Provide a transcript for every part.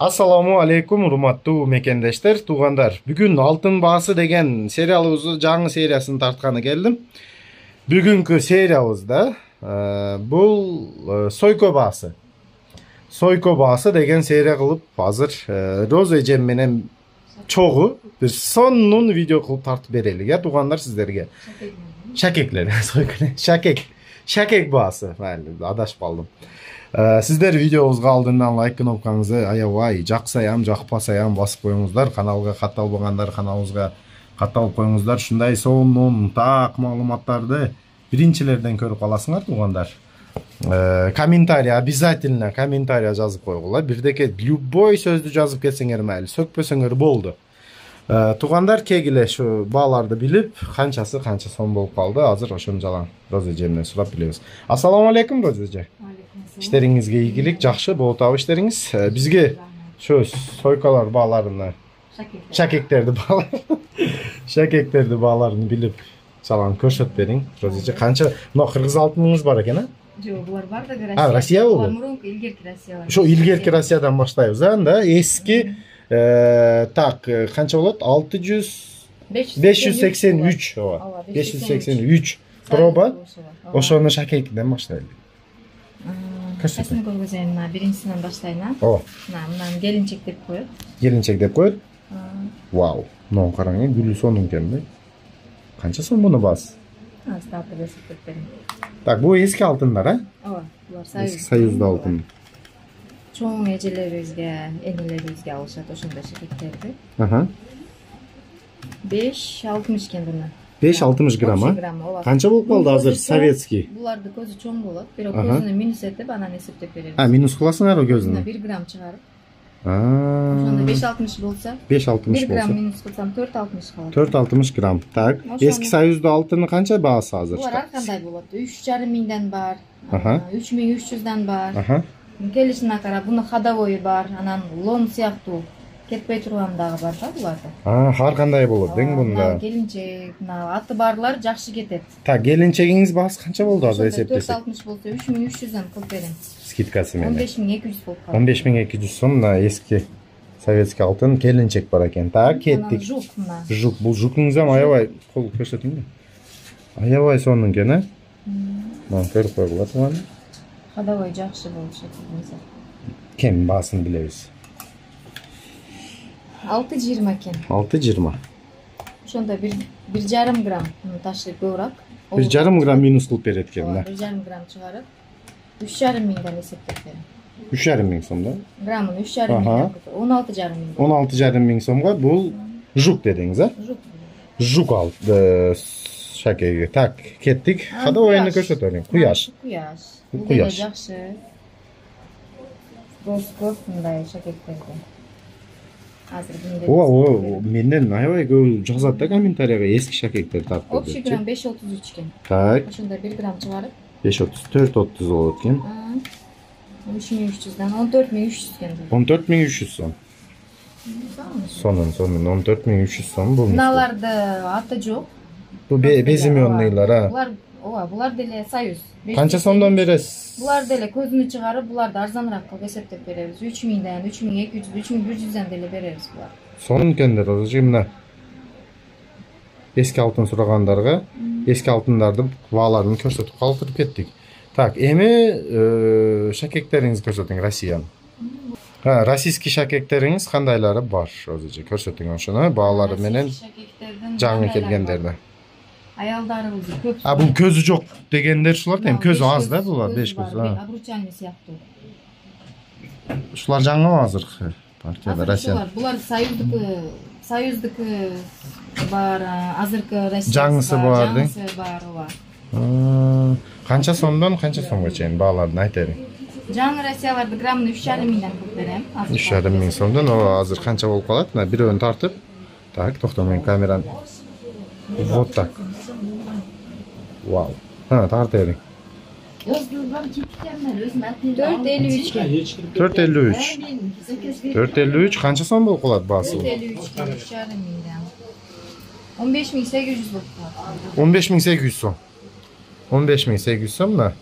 Assalamu alaikum урматтуу мекендештер, туугандар. Бүгүн Алтын баасы деген сериалыбызды жаңы сериясын тартканы келдим. Бүгүнкү сериябызда бул Сойко баасы. Сойко баасы деген серия кылып азыр Роз эжем менен чогуу бир сонун видео кылып тартып берелик, я туугандар сиздерге. Шакеклер, Шакек баасы. Адашып калдым. Сиздер видеобузга алдынан лайк кнопкаңызды аябай жаксаям, жакпасаям басып коюңуздар. Каналга катталбагандар каналыбызга катталып коюңуздар. Ушундай сонун так маалыматтарды биринчилерден көрүп аласыңар туугандар. Комментарий, обязательно комментарий жазып койгула. Бирдеке любой сөздү жазып кетсеңер майли, сөкпөсөңөр болду. Туугандар, кегиле ушу бааларды билип, канчасы канча сом болуп калды. Азыр ошону жалаң Роз эжемден сурап билебиз. Ассаламу алейкум Роз эже. İşleringizge iyilik, жақсы болуп атабы işleriniz. Bizge şu soykalar bağlarını, şakeklerdi bağlarını bilip çalan көрсөтүп бериң. Розеже канча мына кыргыз алтыныңыз бар экен, а? Жок, булар бар да Россия. Россия болду. Булар мурунку илгерки Россия. Ошо илгерки Россиядан баштайбыз, да? Эски так канча болот? 583, ооба. 583 проба. Ошону шакектен баштайлы. Кайсысын көргөзөйүн, мына биринчисинен баштайын, а? Ооба. Мына келинчек деп коет. Келинчек деп коет? Вау. Мына караң, гүлү сонун экен да. Канча сом муну баасы? Астапы эсептеп берем. Так, бу эски алтындар, а? Ооба, булар Союзда алтын. Чоң эжелерибизге, энелерибизге алышат ошондой шакектерди. 5-60 экен буну. 5-60 грамм, а? Канча болуп калды азыр советский? Буларды көзү чоң болот, бирок көзүнө минус этип анан эсептеп беребиз. Минус кыласыңар көзүнө? 1 грамм чыгарып. Ошондо 5-60 болсо, 5-60 болсо 1 грамм минус кылсам 4-60 калат. 4-60 грамм. Так, эски союзда алтыны канча баасы азыр? Булар ар кандай болот. 3,5 миңден бар, 3300дөн бар. Келишине карап, буну ходовой бар, анан лом сыяктуу кетпей турган дагы бар да буларда. Ар кандай болот дең бунда? Келинчек, аты барлар жакшы кетет. Так, келинчегиңиз баасы канча болду азыр эсептесек? 460 болсо 3300дөн кылып берем. Скидкасы менен. 15200 болуп калат. 15200 сом мына эски советский алтын келинчек бар экен. Так, кеттик. Жук мына. Жук, бул жукуңуз ham аябай кол көрсөтүңбү? Аябай сонун экен, а? Мына көрүп койгула туган. Ходовой жакшы болчу экен. Кем баасын билебиз. 6,20 экен. 6,20. Ошондо 1,5 грамм ташы көбүрөөк. 1,5 грамм минус кылып берет экен да. 1,5 грамм чыгарып 3,5 миңден эсептеп берем. 3,5 миң сом да? Граммын 3,5 миңден. 16,5 миң. 16,5 миң сомго бул жук дедиңиз, а? Жук. Жук алды шакеге. Так, кеттик. Ходовойну көрсөтөлүң. Куяш. Бул деле жакшы. Көп мындай шакектерди. Менден аябай көп жазат да комментарийга эски шакектер тартып. Общий грамм 5,33 экен. Так. Ошондо 1 грамм чыгарып 5,30, 4,30 болот экен. 3300дан 14300 экен. 14300 сом. Сонун, 14300 сом бул. Мыналарды аты жок. Бул безименныйлар, а? Булар деле союз. Канча сомдон бересиз? Булар деле көзүнө чыгарып, буларды арзаныраак кылып эсептеп беребиз. 3000ден, 3200, 3100ден деле беребиз булар. Сонун экендер, ошо мына эски алтын сурагандарга эски алтындарды бааларын көрсөтүп калтырып кеттик. Так, эми шакектериңизди көрсөтүң, Россияны. Российский шакектериңиз кандайлары бар? Өзү көрсөтүң ошону, баалары менен жаңы келгендерди. Аялдарыбыз көп. Бул көзү жок дегендер ушулар да, көзү аз да булар, 5 көз. Обручальный сыяктуу. Ушулар жаңы азыркы партияда Россия. Булар союздуку бар, азыркы Россия. Жаңысы бар, да? Жаңысы бар, ооба. Канча сомдон канча сомго чейин бааларын айта бериң. Жаңы Россияларды граммын 3,5 миңден кылып берем. 3,5 миң сомдон, азыр канча болуп калат? Мына бирөөнү тартып. Так, токтомойн камераны. Вот так. Вау. Тарта бериң. 4,53. 4,53 канча сом болуп калат баасы? 4,53 3,5 миңден. 15800 болуп калат. 15800 сом. 15800 сом да.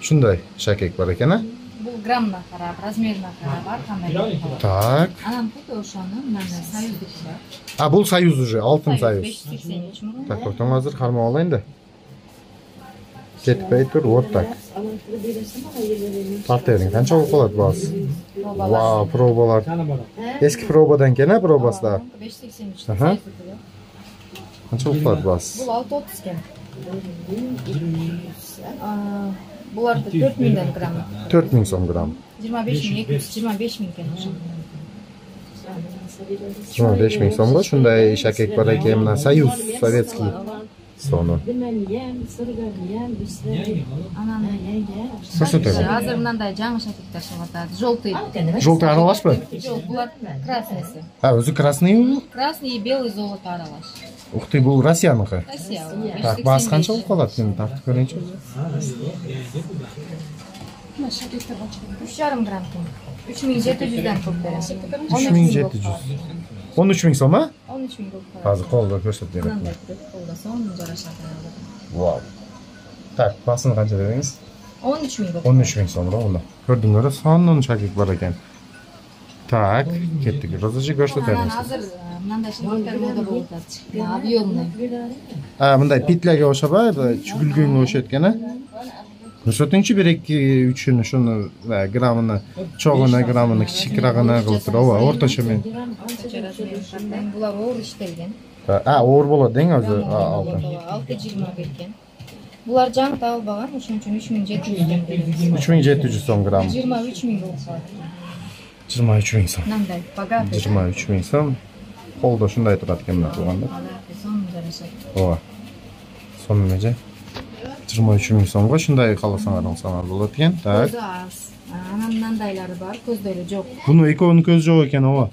Ушундай шакек бар экен, а? Бул граммына карап, размерине карап ар кандай болуп калат. Так. Анан тут ошону мына союздук бар. А бул союз уже, алтын союз. 583 мурун. Так, токтоң азыр кармап алайын да. Кетпей тур, вот так. Тарта бериң, канча болуп калат баасы? Вау, пробалар. Эски пробадан экен, пробасы да. 583. Аха. Канча болуп калат баасы? Бул 630 экен. Буларды 4000 грамм. 4000 сом грамм. 25225 экен ошо. 25000 сомго ушундай шакек бар экен, мына союз советский. Сону. Анан азыр мындай жаңы шакектер чыгып атат. Желтый. Желтый аралашпы? Жок, булар краснысы. А, өзү красный бул? Красный и белый золото аралаш. Ух ты, бул Россияныкы. Россия. Так, баасы канча болуп калат? Мен тартып көрөйүнчү. 3,5 грамм. 3700'den көп берем. 3700. 13000 сом, а? 13000 көп. Азыр колдо көрсөтүп берет. Мындай турат, колдо сон жарашат. Вау. Так, басын канча дедиңиз? 13000 көп. 13000 сом да. Көрдүңөр, сонун шакек бар экен. Так, кеттик. Розочка көрсөтөт Анан бериңиз. азыр мындай шакектер мода болуп атат. Объемный. А, мындай петляга окшобой, чүгүлгөнгө окшойт экен, а? Көрсөтүңчү 1-2-3-ün ушуну граммыны, чогуна граммыны, кичикирагына кылып туруп, ооба, орточо мен. Булар оор иштелген. А, оор болот дең өзү. 6,20 берген. Булар жаңы табылбаган, ошон үчүн 3700 сом беребиз. 3700 сом грамм. 23000 болуп калат. 23000 сом. Мындай богатый. 23000 сом. Колдо ушундай турат экен мына туугандар. Сон жарашат. Ооба. Сонун эже. 23000 сомго ушундай кааласаңар алсаңар болот экен. Так. Көзү аз. Анан мындайлары бар, көздөрү жок. Буну экөөнүн көзү жок экен, ооба.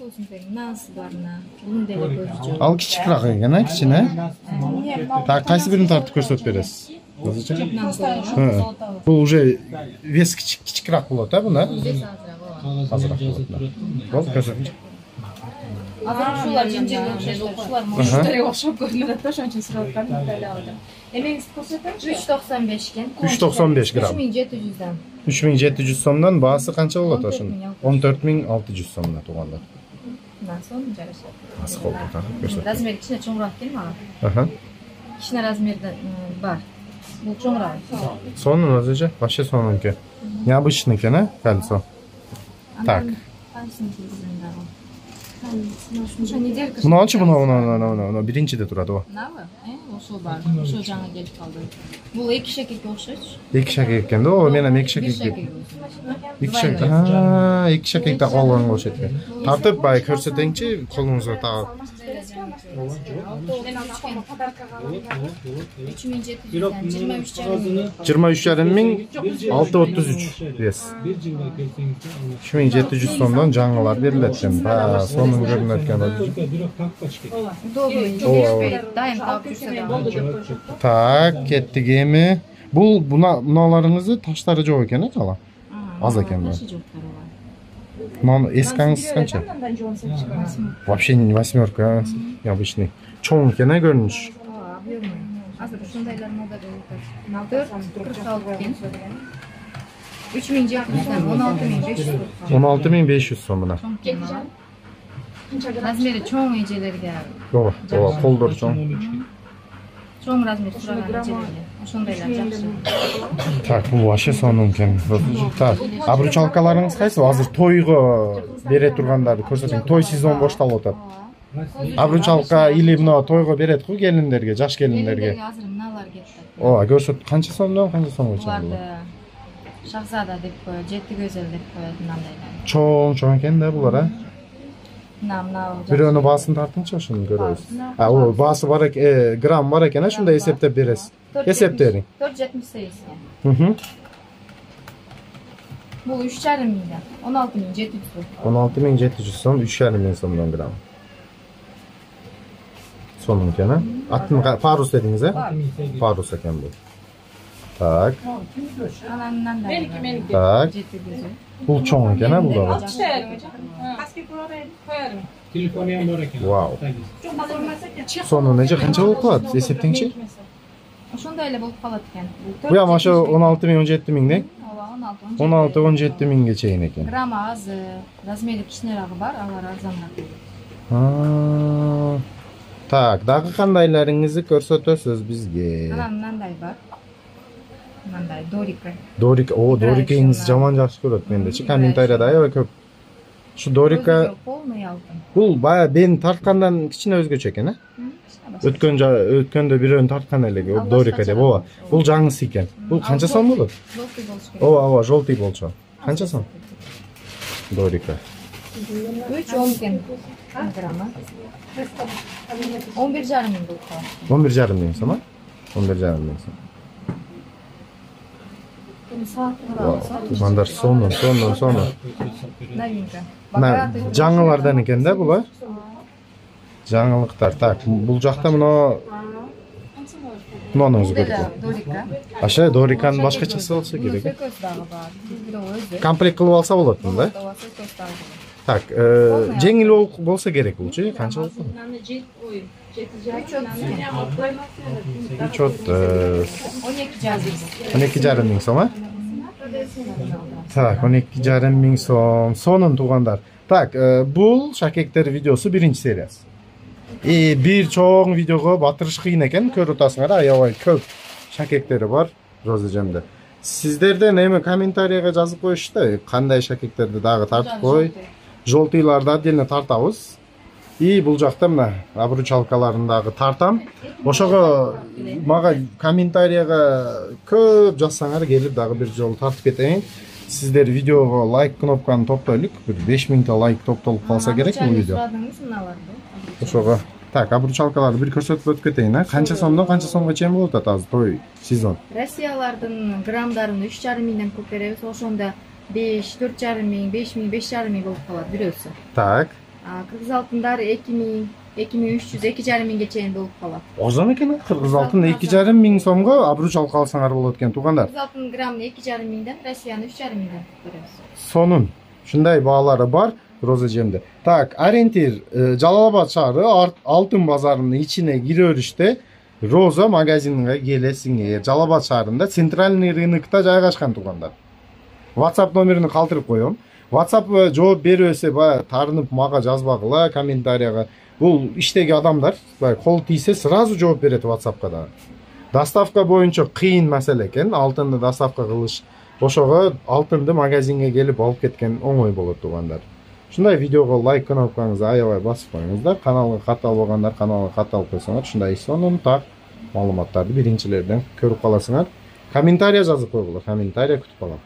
Мынасы бар мына. Бунун деле көзү жок. Ал кичикирак экен, а, кичине. Так, кайсы бирин тартып көрсөтүп бересиз? Бул уже вес кичикирак болот, а, буна? Азыраак болот. Болду, көрсөтүңчү. Азыр ушулар жинжирге окшоштор, ушулар муштарга окшоп көрүнүп атат, ошон үчүн сурап калдым, мындай алдым. Эмеңизди көрсөтөңчү? 395 экен. 395 грамм. 3700'den. 3700 сомдон баасы канча болот ошонун? 14600 сомдон туугандар. Мындан соң жарашат. Баасы колдо тартып көрсөт. Размери кичине чоңураак экен мага. Аха. Кичине размерде бар. Бул чоңураак. Сонун өзү, вообще сонун экен. Необычный экен, а, кольцо. Так. Муну буну биринчиде турат о. Мынабы? Ошол бар. Ошол жаңы келип калды. Бул эки шакекке окшойт. Эки шакек экен да, о, менен эки шакек. Эки шакек. Эки шакек так алганга окшойт экен. Тартып бай көрсөтөңчү, колуңузга тагып. 23,5 миң 633 вес. 3700 сомдон жаңылар берилет экен. Сонун көрүнөт экен өзү. Дайым таап жүрсө да. Так, кеттик эми. Бул буналарыңызды таштары жок экен, а кала? Аз экен бу. Мам, эскаңыз канча? Вообще не восьмерка, необычный. Чоң экен, көрүнүш. Азыр ушундайлар мода болуп атат. 446 экен. 3700'den 16500. 16500 сом мына. Размери чоң эжелерге. Ооба, колдор чоң. Чоң размер сураган эжелерге. Ошондайлар жакшы. Так, бул вообще сонун экен. Так, обручалкаларыңыз кайсы? Азыр тойго бере тургандарды көрсөтөң. Той сезон башталып атат. Обручалка или мына тойго берет го келиндерге, жаш келиндерге. Азыр мыналар кетти. Ооба, көрсөт. Канча сомдон, канча сомго чыгат? Буларды Шахзада деп коет, Жети Көзөл деп коет мындайлар. Чоң экен да булар, а? Мына Бирөөнүн баасын тартыңчы, ошону көрөбүз. А, о, баасы бар экен, грамм бар экен, ошондой эсептеп бересиз. Эсептеп бериң. 478 экен. Бул 3,5 миңден 16700 сом. 16700 сом, 3,5 миң сомдон грамм. Сонун экен, а? Атын парус дедиңиз, э? Парус экен бул. Так. Анан мындай. Так. Жети Көзөл. Бул чоң экен, а, бул дагы. Телефонum бар экен. Вау. Сонун эже канча болуп калат? Эсептеңчи. Ошондой эле болуп калат экен. Бу ям ошо 16000, 17000 де? Ооба. 16-17 миңге чейин экен. Граммы аз, размери кичинерагы бар, алар арзаныраак. Так, дагы кандайларыңызды көрсөтөсүз бизге? Анан мындай бар. Мындай Дорика. Дорика, Дорикаңыз жаман жакшы көрөт мендечи. Комментарияда аябай көп. Şu Dorika полный алтын. Бул бая бени тарткандан кичине өзгөчө экен, өткөндө бирөөнү тарткан элеги, Dorika деп. Ооба. Бул жаңысы экен. Бул канча сом болот? Желтый болчу керек. Ооба, желтый болчу. Канча сом? Dorika. 3-10 экен. Граммы. 11,5 миң болуп калат. 11,5 миң сом, 11,5 миң сом. Тугандар сону. Новинка. Жаңылардан экен да булар. Жаңылыктар. Так, бул жакта муну өзгөртүп. Дорика. Аша Дориканы башкачасы болсо керек. Сөкөс дагы бар. Комплект кылып алса болот да? Так, жеңил болсо керек булчу, канча болсо? 12,5 миң сом, Так, 12,5 миң сом. Сонун тугандар. Так, бул шакектер видеосу биринчи сериясы. Бир чоң видеого батырыш кыйын экен, көрүп атасыңар, аябай көп шакектери бар Розажемде. Сиздерден эми комментарийге жазып коюшта, кандай шакектерди дагы тартып кой. Желтыйларды отдельно тартабыз. Бул жакта мына обручалкаларындагы тартам. Ошого мага комментарийга көп жазсаңар келип дагы бир жолу тартып кетейин. Сиздер видеого лайк кнопканы топтойлук. Бир 5000 та лайк топтолуп калса керек бул видео. Ошого так, обручалкаларды бир көрсөтүп өтүп кетейин. Канча сомдон канча сомго чейин болот атабыз той сезон? Россиялардын граммдарын 3,5 миңден көп беребиз. Ошондо 5, 4,5 миң, 5 миң, 5,5 миң болуп калат бирөөсү. Так. Кыргыз алтындар 2 миң, 2300, 2,5 миңге чейин болуп калат. Озон экен, кыргыз алтын 2,5 миң сомго обручалка алсаңар болот экен тугандар. Кыргыз алтын граммын 2,5 миңден, Россияны 3,5 миңден беребиз. Сонун. Ушундай баалары бар Розажемде. Так, ориентир Жалал-Абад шаары алтын базарынын ичине кирөрүштө Роза магазинге келесиңер. Жалал-Абад шаарында центральный рынокто жайгашкан тугандар. WhatsApp номерин калтырып коем. WhatsApp жооп бербесе баягы тарынып мага жазбагыла комментарийга. Бул иштеги адамдар баягы кол тийсе сразу жооп берет WhatsAppка да. Доставка боюнча кыйын маселе экен, алтынды доставка кылыш. Ошого алтынды магазинге келип алып кеткен оңой болот тугандар. Ушундай видеого лайк кнопкаңызды аябай басып коюңуздар. Каналга кат албагандар каналга кат алып койсоңор, ушундай сонун так маалыматтарды биринчилерден көрүп каласыңар. Комментарий жазып койгула, комментарий күтүп калам.